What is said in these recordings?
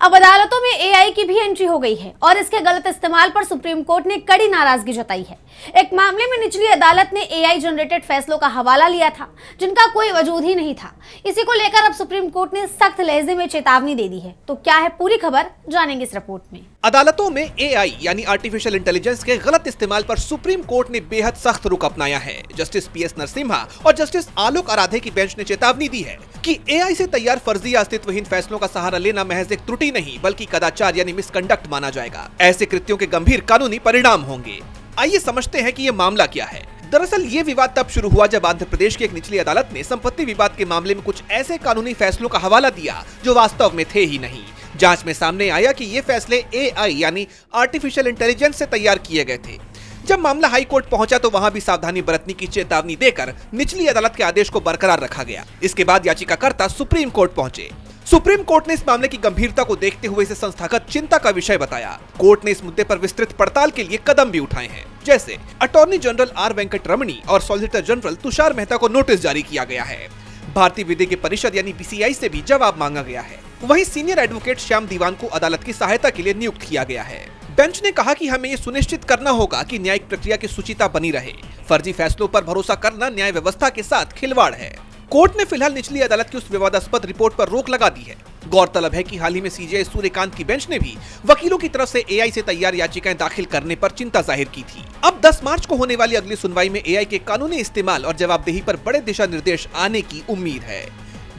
अब अदालतों में एआई की भी एंट्री हो गई है और इसके गलत इस्तेमाल पर सुप्रीम कोर्ट ने कड़ी नाराजगी जताई है। एक मामले में निचली अदालत ने एआई जनरेटेड फैसलों का हवाला लिया था जिनका कोई वजूद ही नहीं था। इसी को लेकर अब सुप्रीम कोर्ट ने सख्त लहजे में चेतावनी दे दी है। तो क्या है पूरी खबर, जानेंगे इस रिपोर्ट में। अदालतों में एआई यानी आर्टिफिशियल इंटेलिजेंस के गलत इस्तेमाल पर सुप्रीम कोर्ट ने बेहद सख्त रुख अपनाया है। जस्टिस पीएस नरसिम्हा और जस्टिस आलोक आराधे की बेंच ने चेतावनी दी है कि एआई से तैयार फर्जी या अस्तित्वहीन फैसलों का सहारा लेना महज एक त्रुटि नहीं बल्कि कदाचार यानी मिसकंडक्ट माना जाएगा। ऐसे कृत्यों के गंभीर कानूनी परिणाम होंगे। आइए समझते हैं कि ये मामला क्या है। दरअसल ये विवाद तब शुरू हुआ जब आंध्र प्रदेश की एक निचली अदालत ने संपत्ति विवाद के मामले में कुछ ऐसे कानूनी फैसलों का हवाला दिया जो वास्तव में थे ही नहीं। जांच में सामने आया कि ये फैसले एआई यानी आर्टिफिशियल इंटेलिजेंस से तैयार किए गए थे। जब मामला हाई कोर्ट पहुंचा तो वहां भी सावधानी बरतने की चेतावनी देकर निचली अदालत के आदेश को बरकरार रखा गया। इसके बाद याचिकाकर्ता सुप्रीम कोर्ट पहुंचे। सुप्रीम कोर्ट ने इस मामले की गंभीरता को देखते हुए इसे संस्थागत चिंता का विषय बताया। कोर्ट ने इस मुद्दे पर विस्तृत पड़ताल के लिए कदम भी उठाए हैं, जैसे अटॉर्नी जनरल आर वेंकट रमणी और सॉलिसिटर जनरल तुषार मेहता को नोटिस जारी किया गया है। भारतीय विधिज्ञ परिषद यानी बीसीआई से भी जवाब मांगा गया है। वहीं सीनियर एडवोकेट श्याम दीवान को अदालत की सहायता के लिए नियुक्त किया गया है। बेंच ने कहा कि हमें ये सुनिश्चित करना होगा कि न्यायिक प्रक्रिया की शुचिता बनी रहे। फर्जी फैसलों पर भरोसा करना न्याय व्यवस्था के साथ खिलवाड़ है। कोर्ट ने फिलहाल निचली अदालत की उस विवादास्पद रिपोर्ट पर रोक लगा दी है। गौरतलब है कि हाल ही में सीजेआई सूर्यकांत की बेंच ने भी वकीलों की तरफ से एआई से तैयार याचिकाएं दाखिल करने पर चिंता जाहिर की थी। अब 10 मार्च को होने वाली अगली सुनवाई में एआई के कानूनी इस्तेमाल और जवाबदेही पर बड़े दिशा निर्देश आने की उम्मीद है।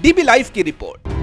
डीबी लाइव की रिपोर्ट।